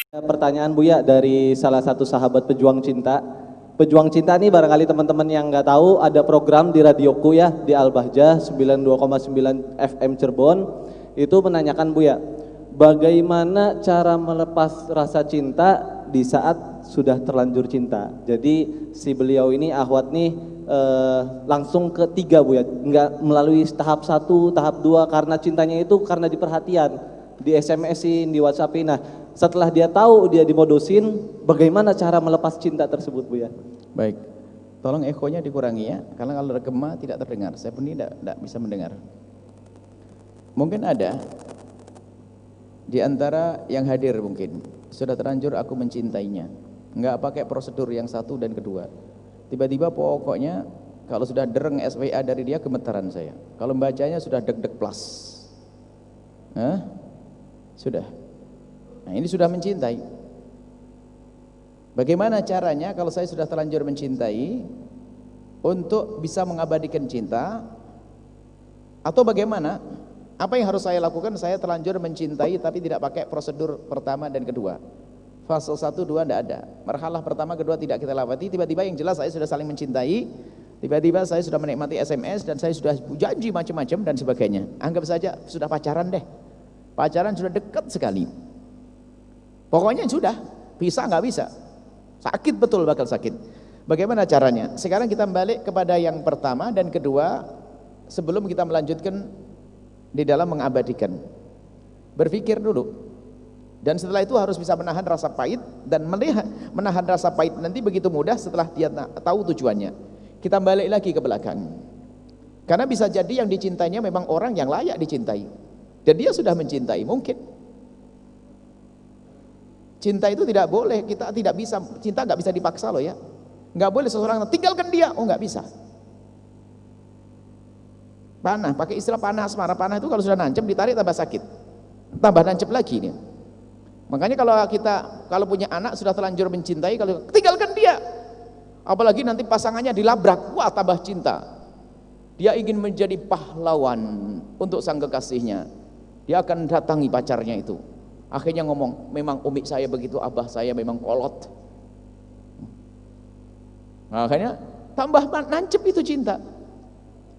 Pertanyaan Buya dari salah satu sahabat pejuang cinta. Pejuang cinta nih barangkali teman-teman yang nggak tahu ada program di radioku ya di Al-Bahjah 92,9 FM Cirebon itu menanyakan Buya, bagaimana cara melepas rasa cinta di saat sudah terlanjur cinta. Jadi si beliau ini Ahwat nih langsung ke tiga Buya, nggak melalui tahap 1, tahap 2 karena cintanya itu karena diperhatian, di SMS-in, di WhatsApp-in. Nah, setelah dia tahu dia dimodosin, bagaimana cara melepas cinta tersebut Buya? Baik, tolong ekonya dikurangi ya, karena kalau gema tidak terdengar. Saya pun tidak bisa mendengar. Mungkin ada di antara yang hadir mungkin sudah terlanjur aku mencintainya, nggak pakai prosedur yang satu dan kedua. Tiba-tiba pokoknya kalau sudah dereng SWA dari dia gemetaran saya. Kalau membacanya sudah deg-deg plus. Sudah. Nah, ini sudah mencintai. Bagaimana caranya kalau saya sudah terlanjur mencintai untuk bisa mengabadikan cinta? Atau bagaimana? Apa yang harus saya lakukan? Saya terlanjur mencintai tapi tidak pakai prosedur pertama dan kedua. Fase 1, 2 tidak ada. Marhalah pertama, kedua tidak kita lewati. Tiba-tiba yang jelas saya sudah saling mencintai. Tiba-tiba saya sudah menikmati SMS dan saya sudah janji macam-macam dan sebagainya. Anggap saja sudah pacaran deh. Pacaran sudah dekat sekali. Pokoknya sudah, bisa nggak bisa. Sakit betul, bakal sakit. Bagaimana caranya? Sekarang kita balik kepada yang pertama dan kedua sebelum kita melanjutkan di dalam mengabadikan. Berpikir dulu. Dan setelah itu harus bisa menahan rasa pahit dan menahan rasa pahit nanti begitu mudah setelah dia tahu tujuannya. Kita balik lagi ke belakang. Karena bisa jadi yang dicintainya memang orang yang layak dicintai. Dan dia sudah mencintai, mungkin. Cinta itu tidak boleh, kita tidak bisa, cinta nggak bisa dipaksa loh ya. Nggak boleh seseorang tinggalkan dia, oh nggak bisa. Panah, pakai istilah panah asmara. Panah itu kalau sudah nancep ditarik tambah sakit, tambah nancep lagi nih. Makanya kalau punya anak sudah terlanjur mencintai, kalau tinggalkan dia, apalagi nanti pasangannya dilabrak, wah tambah cinta. Dia ingin menjadi pahlawan untuk sang kekasihnya. Dia akan datangi pacarnya itu. Akhirnya ngomong, memang umi saya begitu, abah saya memang kolot. Makanya tambah nancep itu cinta.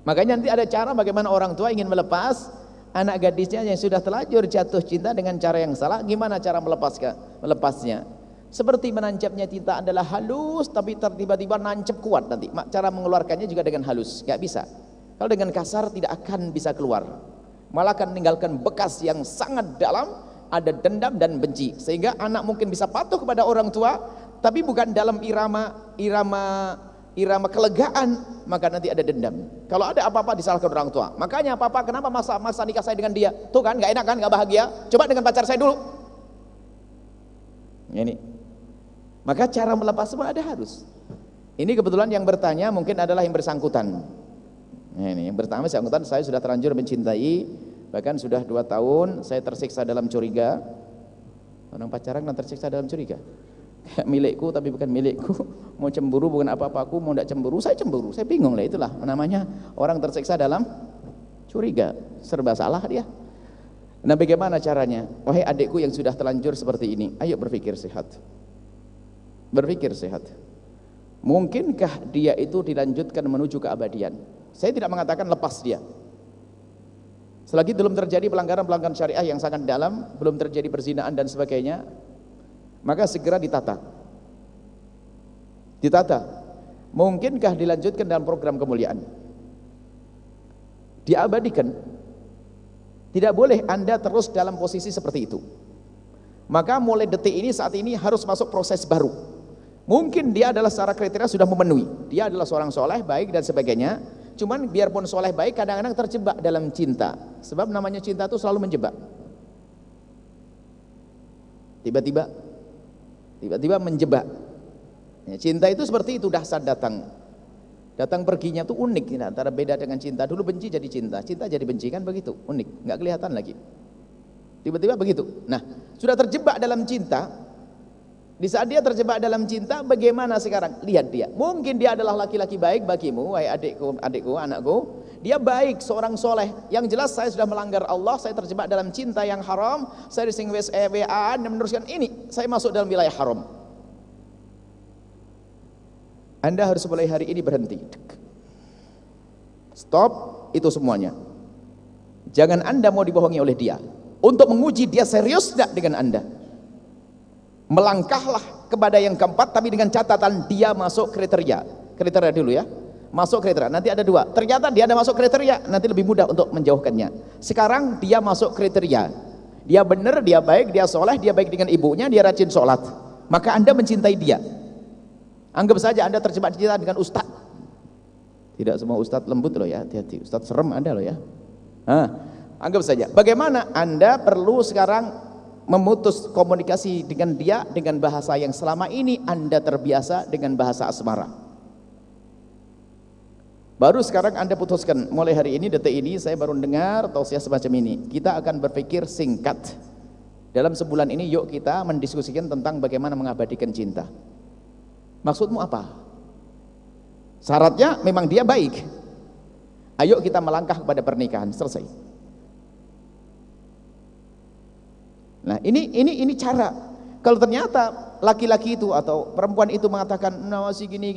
Makanya nanti ada cara bagaimana orang tua ingin melepas anak gadisnya yang sudah terlanjur jatuh cinta dengan cara yang salah. Gimana cara melepasnya? Seperti menancapnya cinta adalah halus, tapi tiba-tiba nancep kuat nanti. Cara mengeluarkannya juga dengan halus, nggak bisa. Kalau dengan kasar tidak akan bisa keluar. Malah akan meninggalkan bekas yang sangat dalam, ada dendam dan benci. Sehingga anak mungkin bisa patuh kepada orang tua, tapi bukan dalam irama kelegaan, maka nanti ada dendam. Kalau ada apa-apa disalahkan orang tua. Makanya apa-apa, kenapa masa nikah saya dengan dia? Tuh kan, nggak enak kan, nggak bahagia. Coba dengan pacar saya dulu. Ini. Maka cara melepas semua ada harus. Ini kebetulan yang bertanya mungkin adalah yang bersangkutan. Nah, ini yang pertama bersangkutan, saya sudah terlanjur mencintai, bahkan sudah 2 tahun, saya tersiksa dalam curiga. Orang pacaran kan tersiksa dalam curiga. Milikku tapi bukan milikku, mau cemburu bukan apa-apa, aku mau tidak cemburu, saya bingung lah, itulah namanya orang tersiksa dalam curiga, serba salah dia. Nah, bagaimana caranya? Wahai adikku yang sudah terlanjur seperti ini, ayo berpikir sehat. Berpikir sehat. Mungkinkah dia itu dilanjutkan menuju keabadian? Saya tidak mengatakan lepas dia. Selagi belum terjadi pelanggaran-pelanggaran syariah yang sangat dalam, belum terjadi perzinaan dan sebagainya, maka segera ditata. Mungkinkah dilanjutkan dalam program kemuliaan? Diabadikan. Tidak boleh Anda terus dalam posisi seperti itu. Maka mulai detik ini, saat ini harus masuk proses baru. Mungkin dia adalah secara kriteria sudah memenuhi. Dia adalah seorang soleh, baik dan sebagainya. Cuman biarpun soleh baik, kadang-kadang terjebak dalam cinta. Sebab namanya cinta itu selalu menjebak. Tiba-tiba menjebak. Ya, cinta itu seperti itu, dahsyat datang perginya tuh unik. Antara beda dengan cinta, dulu benci jadi cinta jadi benci, kan begitu, unik, nggak kelihatan lagi. Tiba-tiba begitu. Nah, sudah terjebak dalam cinta. Di saat dia terjebak dalam cinta, bagaimana sekarang? Lihat dia. Mungkin dia adalah laki-laki baik bagimu, wahai adikku, anakku. dia baik, seorang soleh. Yang jelas saya sudah melanggar Allah, saya terjebak dalam cinta yang haram, saya dising WA dan meneruskan ini, saya masuk dalam wilayah haram. Anda harus mulai hari ini berhenti. Stop itu semuanya. Jangan Anda mau dibohongi oleh dia. Untuk menguji dia serius tidak dengan Anda. Melangkahlah kepada yang keempat, tapi dengan catatan dia masuk kriteria. Kriteria dulu ya. Masuk kriteria, nanti ada dua. Ternyata dia ada masuk kriteria, nanti lebih mudah untuk menjauhkannya. Sekarang dia masuk kriteria, dia benar, dia baik, dia soleh, dia baik dengan ibunya, dia rajin sholat, maka Anda mencintai dia. Anggap saja Anda terjebak cinta dengan ustadz. Tidak semua ustadz lembut loh ya, hati-hati. Ustadz serem ada loh ya. Anggap saja, bagaimana Anda perlu sekarang memutus komunikasi dengan dia dengan bahasa yang selama ini Anda terbiasa dengan bahasa asmara. Baru sekarang Anda putuskan, mulai hari ini, detik ini saya baru dengar tausiah semacam ini. Kita akan berpikir singkat. Dalam sebulan ini yuk kita mendiskusikan tentang bagaimana mengabadikan cinta. Maksudmu apa? Syaratnya memang dia baik. Ayo kita melangkah kepada pernikahan, selesai. Nah, ini cara. Kalau ternyata laki-laki itu atau perempuan itu mengatakan nah, masih gini,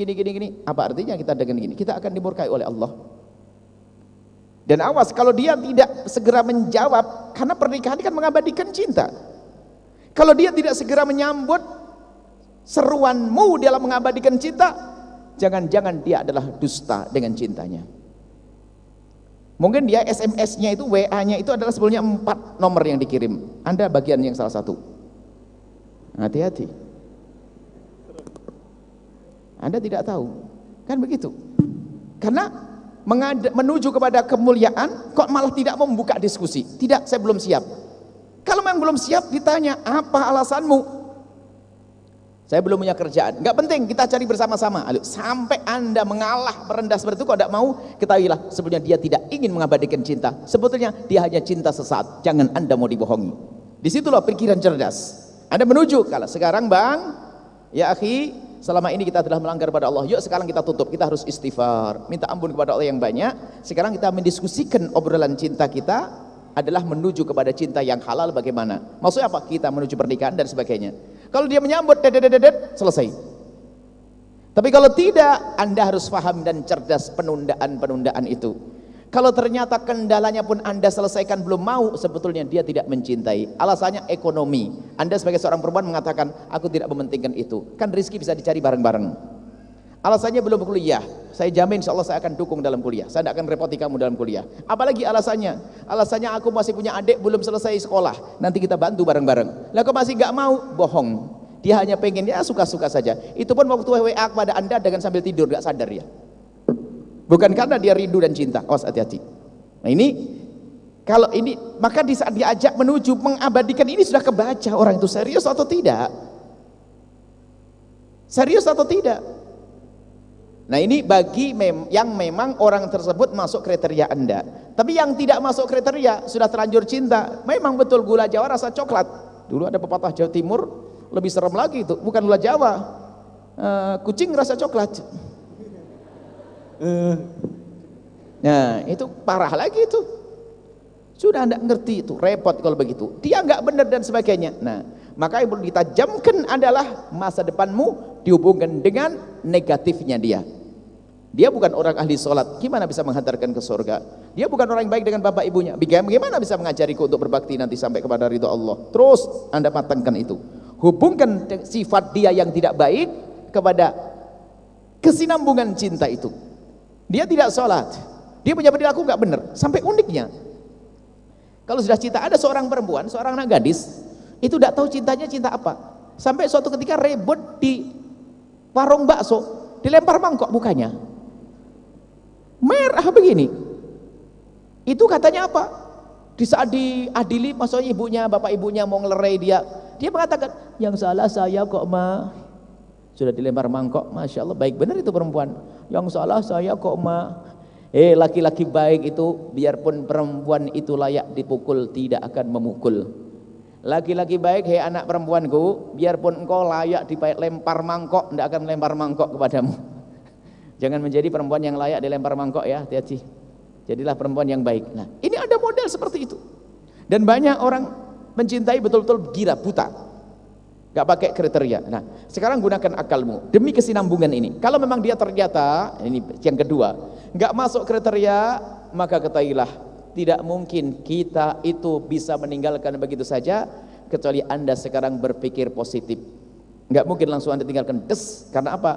apa artinya kita dengan gini? Kita akan dimurkai oleh Allah. Dan awas kalau dia tidak segera menjawab, karena pernikahan kan mengabadikan cinta. Kalau dia tidak segera menyambut seruanmu dalam mengabadikan cinta, jangan-jangan dia adalah dusta dengan cintanya. Mungkin dia SMS-nya itu, WA-nya itu adalah sebelumnya 4 nomor yang dikirim. Anda bagian yang salah satu. Hati-hati. Anda tidak tahu, kan begitu. Karena menuju kepada kemuliaan kok malah tidak mau membuka diskusi. Tidak, saya belum siap. Kalau memang belum siap ditanya, apa alasanmu? Saya belum punya kerjaan. Enggak penting, kita cari bersama-sama. Sampai Anda mengalah merendah seperti itu, kok tidak mau, ketahuilah sebetulnya dia tidak ingin mengabadikan cinta. Sebetulnya dia hanya cinta sesaat. Jangan Anda mau dibohongi. Disitulah pikiran cerdas. Anda menuju, kalau sekarang bang, ya akhi, selama ini kita telah melanggar pada Allah, yuk sekarang kita tutup, kita harus istighfar, minta ampun kepada Allah yang banyak. Sekarang kita mendiskusikan obrolan cinta kita adalah menuju kepada cinta yang halal bagaimana. Maksudnya apa? Kita menuju pernikahan dan sebagainya. Kalau dia menyambut, selesai. Tapi kalau tidak, Anda harus paham dan cerdas penundaan itu. Kalau ternyata kendalanya pun Anda selesaikan belum mau, sebetulnya dia tidak mencintai. Alasannya ekonomi. Anda sebagai seorang perempuan mengatakan, aku tidak mementingkan itu. Kan rezeki bisa dicari bareng-bareng. Alasannya belum kuliah. Saya jamin insya Allah saya akan dukung dalam kuliah. Saya tidak akan repoti kamu dalam kuliah. Apalagi alasannya? Alasannya aku masih punya adik belum selesai sekolah. Nanti kita bantu bareng-bareng. Lah kok masih gak mau? Bohong. Dia hanya pengen, ya suka-suka saja. Itu pun waktu WA kepada Anda dengan sambil tidur, gak sadar ya. Bukan karena dia rindu dan cinta. Awas, hati-hati. Nah ini, kalau ini, maka di saat diajak menuju mengabadikan ini sudah kebaca orang itu serius atau tidak. Serius atau tidak. Nah ini bagi yang memang orang tersebut masuk kriteria Anda. Tapi yang tidak masuk kriteria, sudah terlanjur cinta. Memang betul gula Jawa rasa coklat. Dulu ada pepatah Jawa Timur, lebih serem lagi itu. Bukan gula Jawa, kucing rasa coklat. Nah itu parah lagi itu. Sudah Anda ngerti itu, repot kalau begitu. Dia nggak benar dan sebagainya. Nah maka yang perlu ditajamkan adalah masa depanmu dihubungkan dengan negatifnya dia. Dia bukan orang ahli sholat, gimana bisa menghantarkan ke surga? Dia bukan orang yang baik dengan bapak ibunya, bagaimana bisa mengajariku untuk berbakti nanti sampai kepada ridho Allah? Terus Anda matangkan itu. Hubungkan sifat dia yang tidak baik kepada kesinambungan cinta itu. Dia tidak sholat, dia punya perilaku nggak benar. Sampai uniknya, kalau sudah cinta, ada seorang perempuan, seorang anak gadis, itu tidak tahu cintanya cinta apa. Sampai suatu ketika ribut di warung bakso, dilempar mangkok mukanya, merah begini. Itu katanya apa? Di saat diadili, maksudnya ibunya, bapak ibunya mau ngelerai dia mengatakan, yang salah saya kok ma. Sudah dilempar mangkok, masya Allah, baik benar itu perempuan. Yang salah saya kok ma. Laki-laki baik itu, biarpun perempuan itu layak dipukul, tidak akan memukul. Laki-laki baik, hei anak perempuanku, biarpun engkau layak dilempar mangkok, tidak akan lempar mangkok kepadamu. Jangan menjadi perempuan yang layak dilempar mangkok ya, hati-hati. Jadilah perempuan yang baik. Nah, ini ada model seperti itu. Dan banyak orang mencintai betul-betul gila, buta. Gak pakai kriteria. Nah, sekarang gunakan akalmu demi kesinambungan ini. Kalau memang dia ternyata, ini yang kedua, gak masuk kriteria, maka ketahuilah tidak mungkin kita itu bisa meninggalkan begitu saja, kecuali Anda sekarang berpikir positif. Gak mungkin langsung Anda tinggalkan des. Karena apa?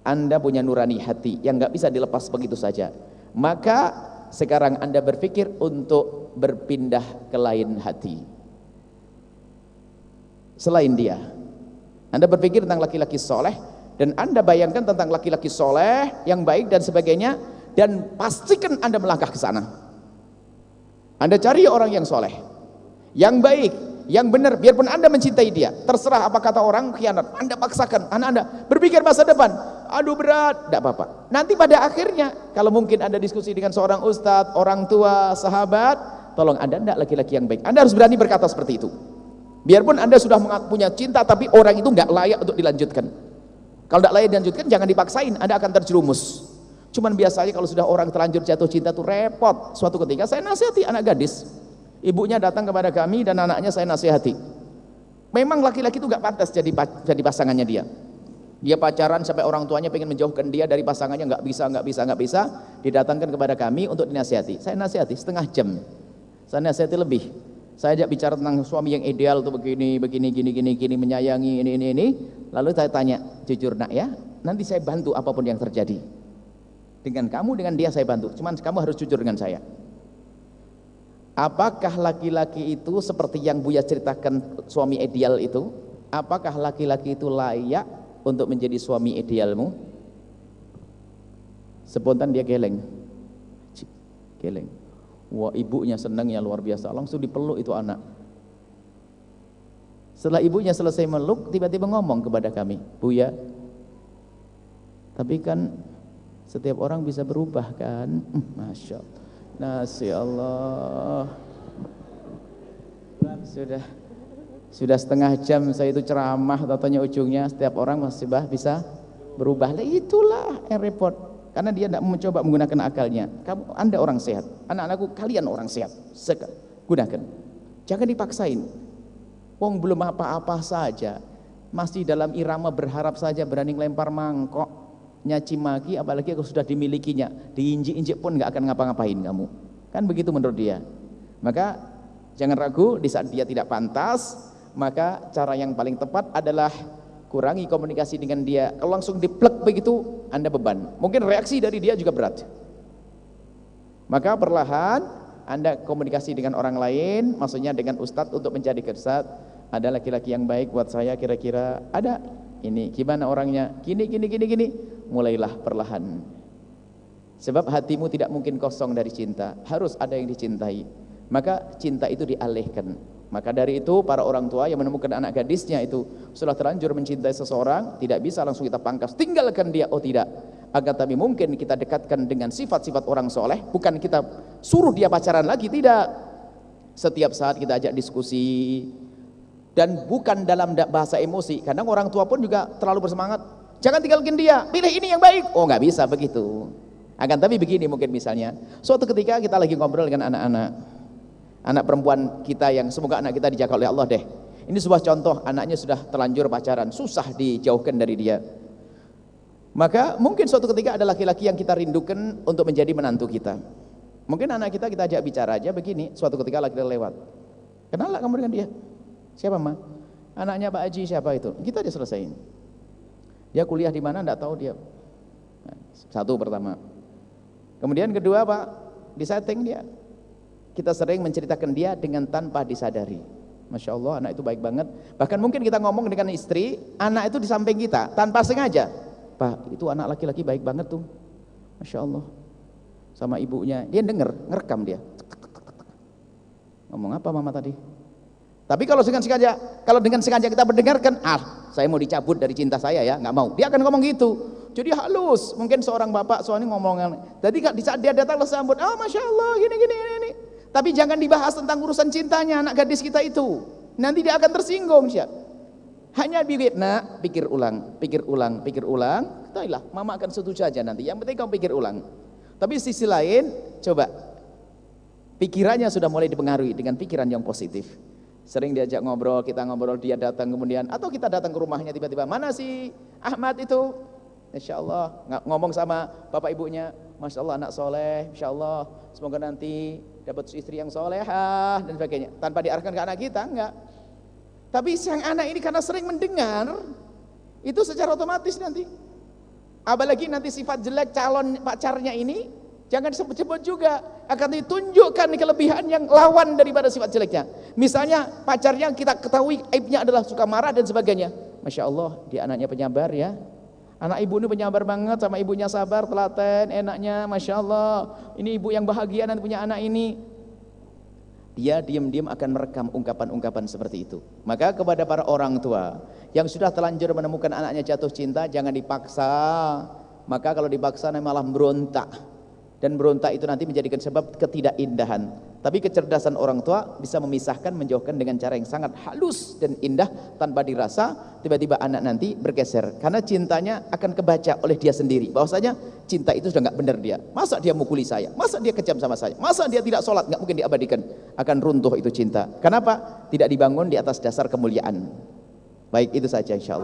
Anda punya nurani hati yang gak bisa dilepas begitu saja. Maka sekarang Anda berpikir untuk berpindah ke lain hati selain dia. Anda berpikir tentang laki-laki soleh, dan Anda bayangkan tentang laki-laki soleh yang baik dan sebagainya, dan pastikan Anda melangkah ke sana. Anda cari orang yang soleh, yang baik, yang benar, biarpun Anda mencintai dia, terserah apa kata orang, khianat, Anda paksakan anak Anda berpikir masa depan. Aduh berat, tidak apa-apa. Nanti pada akhirnya, kalau mungkin Anda diskusi dengan seorang ustadz, orang tua, sahabat, tolong Anda tidak laki-laki yang baik. Anda harus berani berkata seperti itu. Biarpun Anda sudah punya cinta, tapi orang itu nggak layak untuk dilanjutkan. Kalau tidak layak dilanjutkan, jangan dipaksain, Anda akan terjerumus. Cuman biasanya kalau sudah orang terlanjur jatuh cinta tuh repot. Suatu ketika saya nasihati anak gadis, ibunya datang kepada kami dan anaknya saya nasihati. Memang laki-laki itu nggak pantas jadi pasangannya dia. Dia pacaran sampai orang tuanya pengen menjauhkan dia dari pasangannya, nggak bisa. Didatangkan kepada kami untuk dinasihati. Saya nasihati setengah jam. Saya nasihati lebih. Saya ajak bicara tentang suami yang ideal tuh begini, menyayangi ini. Lalu saya tanya, jujur nak ya, nanti saya bantu apapun yang terjadi. Dengan kamu, dengan dia saya bantu. Cuman kamu harus jujur dengan saya. Apakah laki-laki itu seperti yang Buya ceritakan suami ideal itu? Apakah laki-laki itu layak untuk menjadi suami idealmu? Spontan dia geleng. Wah, ibunya senangnya luar biasa, langsung dipeluk itu anak. Setelah ibunya selesai meluk, tiba-tiba ngomong kepada kami, Buya, tapi kan setiap orang bisa berubah kan? Masya Allah. Nasi Allah. Sudah setengah jam saya itu ceramah, tatanya ujungnya setiap orang masih bisa berubah. Lah itulah yang repot. Karena dia tidak mencoba menggunakan akalnya. Anda orang sehat, anak-anakku kalian orang sehat. Gunakan. Jangan dipaksain. Wong belum apa-apa saja, masih dalam irama berharap saja, berani melempar mangkok, nyaci maki, apalagi kalau sudah dimilikinya, diinjik-injik pun nggak akan ngapa-ngapain kamu. Kan begitu menurut dia. Maka jangan ragu, di saat dia tidak pantas, maka cara yang paling tepat adalah kurangi komunikasi dengan dia. Kalau langsung diplek begitu, Anda beban. Mungkin reaksi dari dia juga berat. Maka perlahan Anda komunikasi dengan orang lain, maksudnya dengan ustadz untuk mencari ustadz, ada laki-laki yang baik buat saya kira-kira, ada ini gimana orangnya, gini. Mulailah perlahan. Sebab hatimu tidak mungkin kosong dari cinta, harus ada yang dicintai. Maka cinta itu dialihkan. Maka dari itu para orang tua yang menemukan anak gadisnya itu setelah terlanjur mencintai seseorang, tidak bisa langsung kita pangkas, tinggalkan dia, oh tidak. Agar tapi mungkin kita dekatkan dengan sifat-sifat orang soleh, bukan kita suruh dia pacaran lagi, tidak. Setiap saat kita ajak diskusi, dan bukan dalam bahasa emosi. Kadang orang tua pun juga terlalu bersemangat, jangan tinggalkan dia, pilih ini yang baik. Oh nggak bisa begitu. Akan tapi begini mungkin misalnya, suatu ketika kita lagi ngobrol dengan anak perempuan kita yang semoga anak kita dijaga oleh Allah deh. Ini sebuah contoh, anaknya sudah terlanjur pacaran, susah dijauhkan dari dia. Maka mungkin suatu ketika ada laki-laki yang kita rindukan untuk menjadi menantu kita. Mungkin anak kita ajak bicara aja begini, suatu ketika laki-laki lewat. Kenal lah kamu dengan dia? Siapa ma? Anaknya Pak Haji siapa itu? Kita aja selesaiin. Dia kuliah di mana? Enggak tahu dia. Nah, satu pertama. Kemudian kedua Pak, disetting dia. Kita sering menceritakan dia dengan tanpa disadari. Masya Allah, anak itu baik banget. Bahkan mungkin kita ngomong dengan istri, anak itu di samping kita tanpa sengaja. Pak, itu anak laki-laki baik banget tuh. Masya Allah. Sama ibunya, dia denger, ngerekam dia. Ngomong apa mama tadi? Tapi kalau dengan sengaja kita mendengarkan, saya mau dicabut dari cinta saya ya, nggak mau. Dia akan ngomong gitu. Jadi halus. Mungkin seorang bapak soalnya ngomong. Tadi di saat dia datang lo sambut, oh masya Allah, gini. Tapi jangan dibahas tentang urusan cintanya anak gadis kita itu. Nanti dia akan tersinggung siap. Hanya pikir ulang. Ketahuilah, mama akan setuju aja nanti. Yang penting kamu pikir ulang. Tapi sisi lain, coba pikirannya sudah mulai dipengaruhi dengan pikiran yang positif. Sering diajak ngobrol, kita ngobrol, dia datang kemudian, atau kita datang ke rumahnya tiba-tiba, mana si Ahmad itu? Insya Allah ngomong sama bapak ibunya, Masya Allah anak soleh, Insya Allah semoga nanti dapat istri yang solehah dan sebagainya. Tanpa diarahkan ke anak kita, enggak. Tapi sang anak ini karena sering mendengar, itu secara otomatis nanti. Apalagi nanti sifat jelek calon pacarnya ini, jangan disebut-sebut juga, akan ditunjukkan kelebihan yang lawan daripada sifat jeleknya. Misalnya pacarnya kita ketahui aibnya adalah suka marah dan sebagainya. Masya Allah, dia anaknya penyabar ya. Anak ibu ini penyabar banget, sama ibunya sabar, telaten, enaknya, Masya Allah. Ini ibu yang bahagia dan punya anak ini. Dia diam-diam akan merekam ungkapan-ungkapan seperti itu. Maka kepada para orang tua yang sudah telanjur menemukan anaknya jatuh cinta, jangan dipaksa. Maka kalau dipaksa malah berontak. Dan berontak itu nanti menjadikan sebab ketidakindahan. Tapi kecerdasan orang tua bisa memisahkan, menjauhkan dengan cara yang sangat halus dan indah tanpa dirasa. Tiba-tiba anak nanti bergeser karena cintanya akan kebaca oleh dia sendiri. Bahwasanya cinta itu sudah nggak benar dia. Masa dia mukuli saya? Masa dia kejam sama saya? Masa dia tidak sholat? Nggak mungkin diabadikan. Akan runtuh itu cinta. Kenapa? Tidak dibangun di atas dasar kemuliaan. Baik, itu saja insya Allah.